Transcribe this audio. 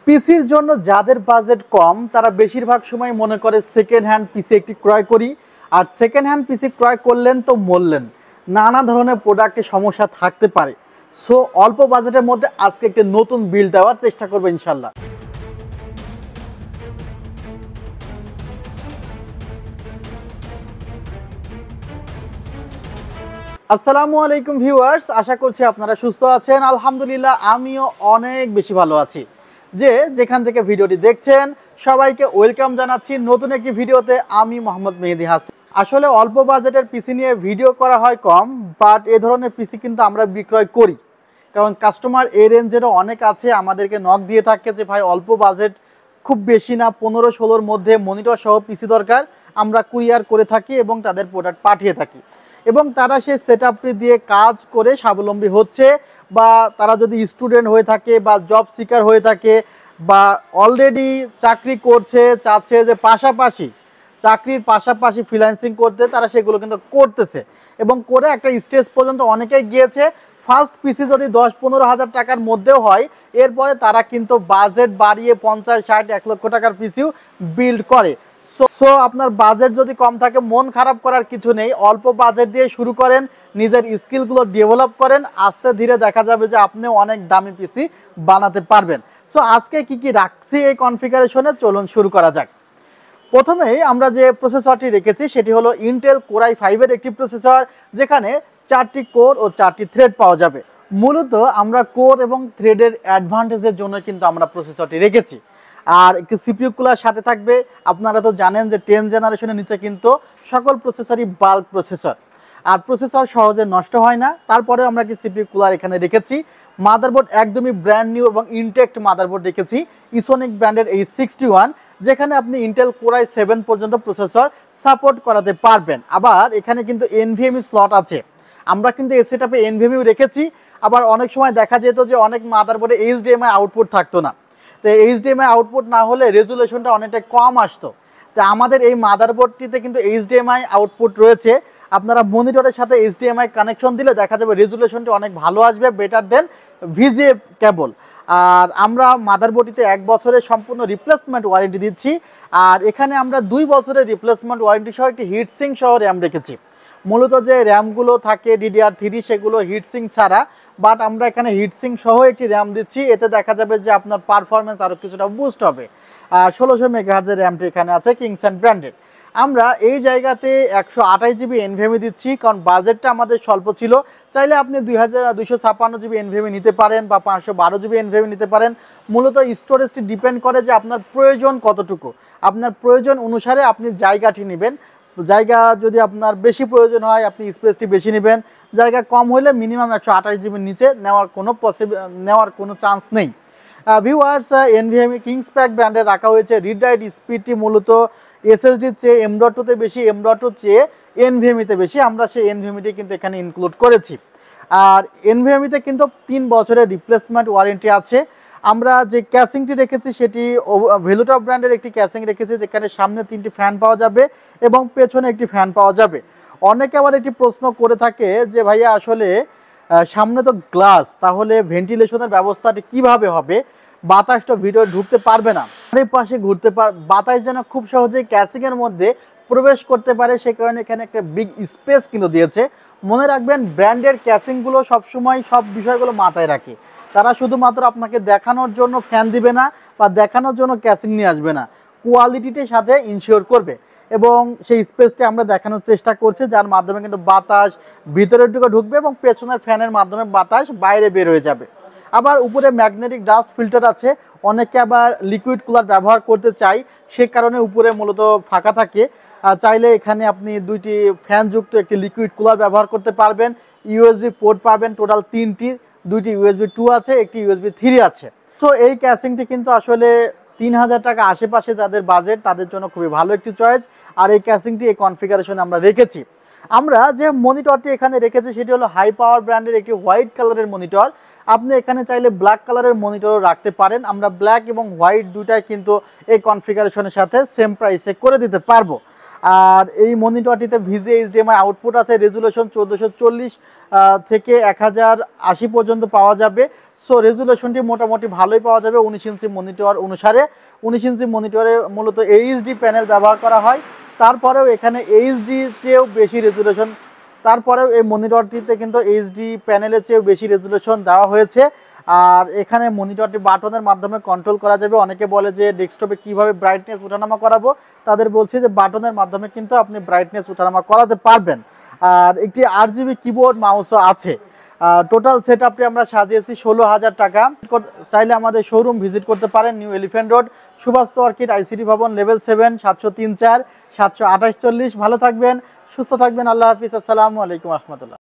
পিসির জন্য যাদের বাজেট কম তারা বেশিরভাগ সময় মনে করে সেকেন্ড হ্যান্ড পিসি একটি ক্রয় করি। আর সেকেন্ড হ্যান্ড পিসি ক্রয় করলেন তো মরলেন, নানা ধরনের প্রোডাক্টে সমস্যা থাকতে পারে। সো অল্প বাজেটের মধ্যে আজকে একটি নতুন বিল্ড দেওয়ার চেষ্টা করবো ইনশাল্লাহ। আসসালামু আলাইকুম ভিউয়ার্স, আশা করছি আপনারা সুস্থ আছেন। আলহামদুলিল্লাহ আমিও অনেক বেশি ভালো আছি। যেখান থেকে ভিডিওটি দেখছেন সবাইকে ওয়েলকাম জানাচ্ছি নতুন একটি ভিডিওতে। আমি মোহাম্মদ মেহেদি হাসান। আসলে অল্প বাজেটের পিসি নিয়ে ভিডিও করা হয় কম, বাট এ ধরনের পিসি কিন্তু আমরা বিক্রয় করি, কারণ কাস্টমার এই রেঞ্জেরও অনেক আছে, আমাদেরকে নক দিয়ে থাকে যে ভাই অল্প বাজেট, খুব বেশি না, 15-16 মধ্যে মনিটর সহ পিসি দরকার। আমরা কুরিয়ার করে থাকি এবং তাদের প্রোডাক্ট পাঠিয়ে থাকি, এবং তারা সেই সেটআপটি দিয়ে কাজ করে স্বাবলম্বী হচ্ছে, বা তারা যদি স্টুডেন্ট হয়ে থাকে বা জব সিকার হয়ে থাকে বা অলরেডি চাকরি করছে, চাচ্ছে যে চাকরির পাশাপাশি ফ্রিল্যান্সিং করতে, তারা সেগুলো কিন্তু করতেছে এবং করে একটা স্টেজ পর্যন্ত অনেকেই গিয়েছে। ফার্স্ট পিসি যদি 10-15 হাজার টাকার মধ্যেও হয়, এরপরে তারা কিন্তু বাজেট বাড়িয়ে 50-60-1 লক্ষ টাকার পিসিও বিল্ড করে। সো আপনার বাজেট যদি কম থাকে মন খারাপ করার কিছু নেই, অল্প বাজেট দিয়ে শুরু করেন, নিজের স্কিলগুলো ডেভেলপ করেন, আস্তে ধীরে দেখা যাবে যে আপনি অনেক দামি পিসি বানাতে পারবেন। সো আজকে কি রাখছি এই কনফিগারেশনে, চলুন শুরু করা যাক। প্রথমেই আমরা যে প্রসেসরটি রেখেছি সেটি হলো ইন্টেল কোর i5 এর একটি প্রসেসর, যেখানে 4টি কোর ও 4টি থ্রেড পাওয়া যাবে। মূলত আমরা কোর এবং থ্রেডের অ্যাডভান্টেজের জন্য কিন্তু আমরা প্রসেসরটি রেখেছি। আর একটি সিপিইউ কুলার সাথে থাকবে। আপনারা তো জানেন যে 10 জেনারেশনের নিচে কিন্তু সকল প্রসেসরই বাল্ক প্রসেসর, আর প্রসেসর সহজে নষ্ট হয় না। তারপরে আমরা একটি সিপিইউ কুলার এখানে রেখেছি। মাদারবোর্ড একদমই ব্র্যান্ড নিউ এবং ইনটেক্ট মাদারবোর্ড রেখেছি, ইসোনিক ব্র্যান্ডের H61, যেখানে আপনি ইন্টেল কোর i7 পর্যন্ত প্রসেসর সাপোর্ট করাতে পারবেন। আবার এখানে কিন্তু NVMe স্লট আছে, আমরা কিন্তু এই সেটআপে NVMe রেখেছি। আবার অনেক সময় দেখা যেত যে অনেক মাদারবোর্ডে HDMI আউটপুট থাকতো না, তো HDMI আউটপুট না হলে রেজুলেশনটা অনেকটা কম আসতো। তো আমাদের এই মাদারবোর্ডটিতে কিন্তু HDMI আউটপুট রয়েছে। আপনারা মনিটরের সাথে HDMI কানেকশন দিলে দেখা যাবে রেজুলেশনটি অনেক ভালো আসবে, বেটার দেন VGA কেবল। আর আমরা মাদারবোর্ডটিতে 1 বছরের সম্পূর্ণ রিপ্লেসমেন্ট ওয়ারেন্টি দিচ্ছি। আর এখানে আমরা 2 বছরের রিপ্লেসমেন্ট ওয়ারেন্টি সহ একটি হিটসিং সহ র্যাম রেখেছি। মূলত যে র্যামগুলো থাকে DDR3 সেগুলো হিটসিং ছাড়া, বাট আমরা এখানে হিটসিং সহ একটি র্যাম দিচ্ছি। এতে দেখা যাবে যে আপনার পারফরমেন্স আরও কিছুটা বুস্ট হবে। 1600 মেগাহার্জের র্যামটি এখানে আছে কিংসন ব্র্যান্ডেড। আমরা এই জায়গাতে 128 GB NVMe দিচ্ছি, কারণ বাজেটটা আমাদের স্বল্প ছিল। চাইলে আপনি 256 GB NVMe নিতে পারেন বা 512 GB NVMe নিতে পারেন। মূলত স্টোরেজটি ডিপেন্ড করে যে আপনার প্রয়োজন কতটুকু, আপনার প্রয়োজন অনুসারে আপনি জায়গাটি নেবেন। জায়গা যদি আপনার বেশি প্রয়োজন হয় আপনি স্পেসটি বেশি নেবেন, জায়গা কম হলে মিনিমাম 128 GB নিচে নেওয়ার কোনো চান্স নেই। ভিউয়ার্স, NVMe কিংসপ্যাক ব্র্যান্ডের রাখা হয়েছে। রিড রাইট স্পিডটি মূলত SSDর চেয়ে M.2-তে বেশি, M.2 চেয়ে NVMe-তে বেশি। আমরা সেই NVMe-টি কিন্তু এখানে ইনক্লুড করেছি। আর NVMe-তে কিন্তু 3 বছরের রিপ্লেসমেন্ট ওয়ারেন্টি আছে। আমরা যে ক্যাসিংটি রেখেছি সেটি ভেলুটপ ব্র্যান্ডের একটি ক্যাসিং রেখেছি, যেখানে সামনে 3টি ফ্যান পাওয়া যাবে এবং পেছনে একটি ফ্যান পাওয়া যাবে। অনেকে আবার একটি প্রশ্ন করে থাকে যে ভাইয়া আসলে সামনে তো গ্লাস, তাহলে ভেন্টিলেশনের ব্যবস্থাটি কিভাবে হবে, বাতাস তো ভিতরে ঢুকতে পারবে না, চারিপাশে বাতাস যেন খুব সহজেই ক্যাসিংয়ের মধ্যে প্রবেশ করতে পারে, সে কারণে এখানে একটা বিগ স্পেস কিন্তু দিয়েছে। মনে রাখবেন ব্র্যান্ডের ক্যাসিংগুলো সবসময় সব বিষয়গুলো মাথায় রাখে। তারা শুধুমাত্র আপনাকে দেখানোর জন্য ফ্যান দিবে না বা দেখানোর জন্য ক্যাসিং নিয়ে আসবে না, কোয়ালিটিটির সাথে ইনশিওর করবে। এবং সেই স্পেসটি আমরা দেখানোর চেষ্টা করছি, যার মাধ্যমে কিন্তু বাতাস ভিতরের দিকে ঢুকবে এবং পেছনের ফ্যানের মাধ্যমে বাতাস বাইরে বের হয়ে যাবে। আবার উপরে ম্যাগনেটিক ডাস্ট ফিল্টার আছে। অনেকে আবার লিকুইড কুলার ব্যবহার করতে চাই, সে কারণে উপরে মূলত ফাঁকা থাকে। চাইলে এখানে আপনি 2টি ফ্যানযুক্ত একটি লিকুইড কুলার ব্যবহার করতে পারবেন। USB পোর্ট পাবেন টোটাল 3টি, 2টি USB 2 আছে, একটি USB 3 আছে। সো এই ক্যাসিংটি কিন্তু আসলে 3000 টাকা আশেপাশে যাদের বাজেট তাদের জন্য খুবই ভালো একটি চয়েস। আর এই ক্যাসিংটি এই কনফিগারেশনে আমরা রেখেছি। আমরা যে মনিটরটি এখানে রেখেছি সেটি হলো হাই পাওয়ার ব্র্যান্ডের একটি হোয়াইট কালারের মনিটর। আপনি এখানে চাইলে ব্ল্যাক কালারের মনিটরও রাখতে পারেন। আমরা ব্ল্যাক এবং হোয়াইট দুটাই কিন্তু এই কনফিগারেশনের সাথে সেম প্রাইসে করে দিতে পারবো। আর এই মনিটরটিতে ভিজি এইচডিএমআই আউটপুট আছে, রেজুলেশন 1440 থেকে 1080 পর্যন্ত পাওয়া যাবে। সো রেজুলেশনটি মোটামুটি ভালোই পাওয়া যাবে 19 ইঞ্চি মনিটর অনুসারে। 19 ইঞ্চি মনিটরে মূলত এইচডি প্যানেল ব্যবহার করা হয়, তারপরেও এখানে এইচডি চেয়েও বেশি রেজুলেশন, তারপরেও এই মনিটরটিতে কিন্তু এইচডি প্যানেলের চেয়েও বেশি রেজুলেশন দেওয়া হয়েছে। আর এখানে মনিটরটি বাটনের মাধ্যমে কন্ট্রোল করা যাবে। অনেকে বলে যে ডেস্কটপে কিভাবে ব্রাইটনেস ওঠানামা করাবো, তাদের বলছি যে বাটনের মাধ্যমে কিন্তু আপনি ব্রাইটনেস ওঠানামা করাতে পারবেন। আর একটি RGB কিবোর্ড মাউসও আছে। টোটাল সেট আপটি আমরা সাজিয়েছি 16,000 টাকা। চাইলে আমাদের শোরুম ভিজিট করতে পারেন, new elephant road, Subhash orchid, ICT Bhaban, level 7, 703-4 728-40। ভালো থাকবেন, সুস্থ থাকবেন, আল্লাহ হাফিজ, আসসালামু আলাইকুম রহমতুল্লাহ।